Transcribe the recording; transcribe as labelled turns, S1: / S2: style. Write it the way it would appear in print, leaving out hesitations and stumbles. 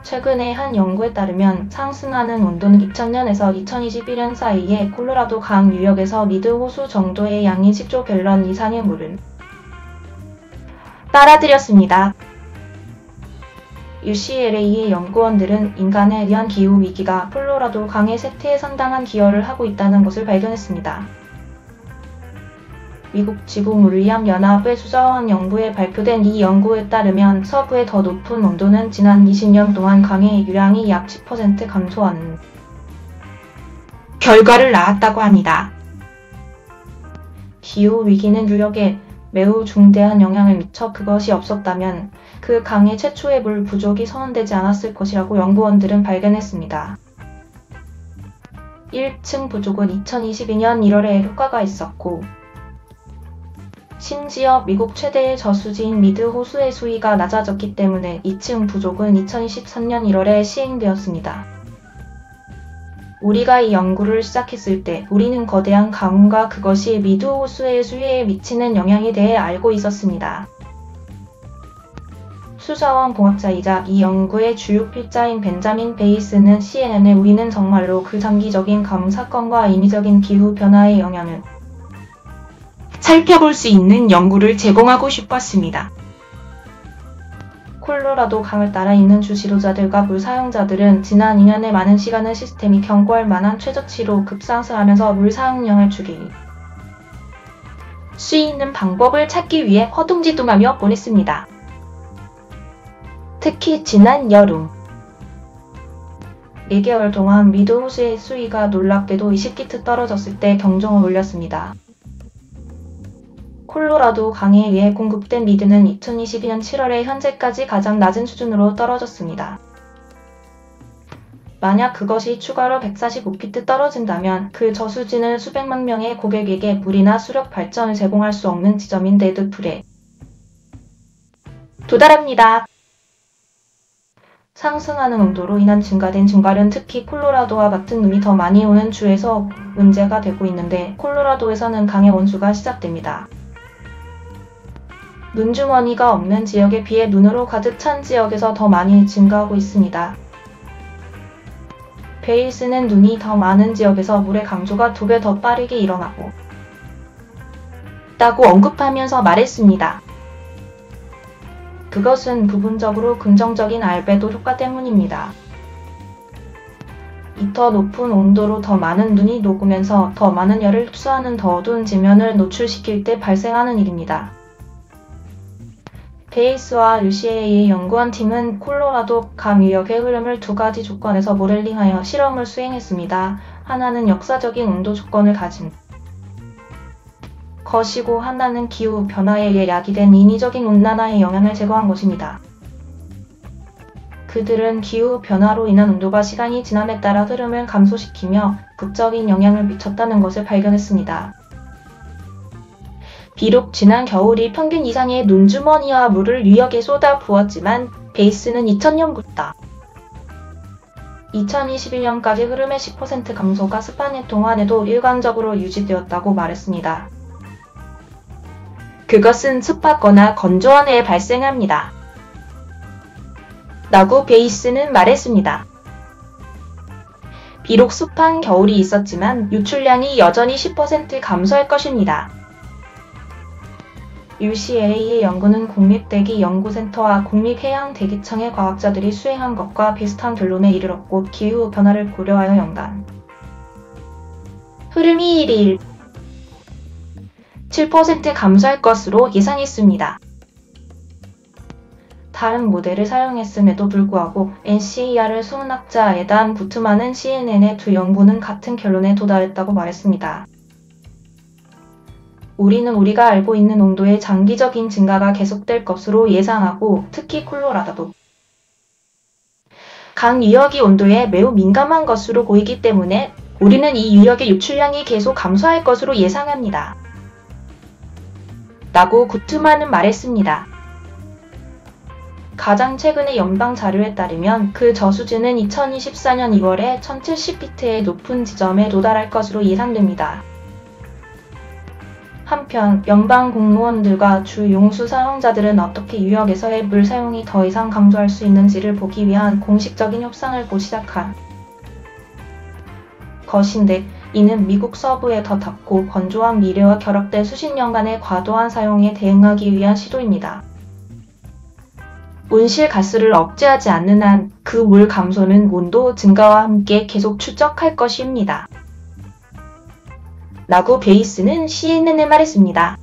S1: 최근의 한 연구에 따르면 상승하는 온도는 2000년에서 2021년 사이에 콜로라도 강 유역에서 미드 호수 정도의 양인 10조 갤런 이상의 물을 빨아들였습니다. UCLA의 연구원들은 인간에 의한 기후 위기가 콜로라도 강의 쇠퇴에 상당한 기여를 하고 있다는 것을 발견했습니다. 미국 지구물리학연합의 수자원 연구에 발표된 이 연구에 따르면 서부의 더 높은 온도는 지난 20년 동안 강의 유량이 약 10% 감소하는 결과를 낳았다고 합니다. 기후위기는 유역에 매우 중대한 영향을 미쳐 그것이 없었다면 그 강의 최초의 물 부족이 선언되지 않았을 것이라고 연구원들은 발견했습니다. 1층 부족은 2022년 1월에 효과가 있었고 심지어 미국 최대의 저수지인 미드 호수의 수위가 낮아졌기 때문에 2층 부족은 2023년 1월에 시행되었습니다. 우리가 이 연구를 시작했을 때 우리는 거대한 강우가 그것이 미드 호수의 수위에 미치는 영향에 대해 알고 있었습니다. 수자원 공학자이자 이 연구의 주요 필자인 벤자민 베이스는 CNN에 우리는 정말로 그 장기적인 강 사건과 인위적인 기후 변화의 영향을 살펴볼 수 있는 연구를 제공하고 싶었습니다. 콜로라도 강을 따라 있는 주 지도자들과 물 사용자들은 지난 2년의 많은 시간을 시스템이 경고할 만한 최저치로 급상승하면서 물 사용량을 줄일 수 있는 방법을 찾기 위해 허둥지둥하며 보냈습니다. 특히 지난 여름 4개월 동안 미드 호수의 수위가 놀랍게도 20피트 떨어졌을 때 경종을 울렸습니다. 콜로라도 강에 의해 공급된 미드는 2022년 7월에 현재까지 가장 낮은 수준으로 떨어졌습니다. 만약 그것이 추가로 145피트 떨어진다면 그 저수지는 수백만 명의 고객에게 물이나 수력 발전을 제공할 수 없는 지점인 데드풀에 도달합니다. 상승하는 온도로 인한 증가된 증발은 특히 콜로라도와 같은 눈이 더 많이 오는 주에서 문제가 되고 있는데 콜로라도에서는 강의 원수가 시작됩니다. 눈주머니가 없는 지역에 비해 눈으로 가득 찬 지역에서 더 많이 증가하고 있습니다. 베이스는 눈이 더 많은 지역에서 물의 강조가 2배 더 빠르게 일어나고 있다고 언급하면서 말했습니다. 그것은 부분적으로 긍정적인 알베도 효과 때문입니다. 이 더 높은 온도로 더 많은 눈이 녹으면서 더 많은 열을 흡수하는 더 어두운 지면을 노출시킬 때 발생하는 일입니다. 베이스와 UCLA의 연구원 팀은 콜로라도 강 유역의 흐름을 2가지 조건에서 모델링하여 실험을 수행했습니다. 하나는 역사적인 온도 조건을 가진 것이고 하나는 기후 변화에 의해 야기된 인위적인 온난화의 영향을 제거한 것입니다. 그들은 기후 변화로 인한 온도가 시간이 지남에 따라 흐름을 감소시키며 극적인 영향을 미쳤다는 것을 발견했습니다. 비록 지난 겨울이 평균 이상의 눈주머니와 물을 유역에 쏟아 부었지만 베이스는 2000년부터 2021년까지 흐름의 10% 감소가 스파넷 동안에도 일관적으로 유지되었다고 말했습니다. 그것은 습하거나 건조한 해에 발생합니다. 라고 베이스는 말했습니다. 비록 습한 겨울이 있었지만 유출량이 여전히 10% 감소할 것입니다. UCLA의 연구는 국립대기연구센터와 국립해양대기청의 과학자들이 수행한 것과 비슷한 결론에 이르렀고 기후 변화를 고려하여 연간 흐름이 1일 7% 감소할 것으로 예상했습니다. 다른 모델을 사용했음에도 불구하고 NCER의 수문학자 에단 구트만은 CNN의 두 연구는 같은 결론에 도달했다고 말했습니다. 우리는 우리가 알고 있는 온도의 장기적인 증가가 계속될 것으로 예상하고 특히 콜로라도 강 유역이 온도에 매우 민감한 것으로 보이기 때문에 우리는 이 유역의 유출량이 계속 감소할 것으로 예상합니다. 라고 구트만은 말했습니다. 가장 최근의 연방 자료에 따르면 그 저수지는 2024년 2월에 1070피트의 높은 지점에 도달할 것으로 예상됩니다. 한편 연방 공무원들과 주 용수 사용자들은 어떻게 유역에서의 물 사용이 더 이상 감소할 수 있는지를 보기 위한 공식적인 협상을 곧 시작할 것인데, 이는 미국 서부의 더 덥고 건조한 미래와 결합된 수십 년간의 과도한 사용에 대응하기 위한 시도입니다. 온실가스를 억제하지 않는 한 그 물 감소는 온도 증가와 함께 계속 축적할 것입니다. 라고 베이스는 CNN에 말했습니다.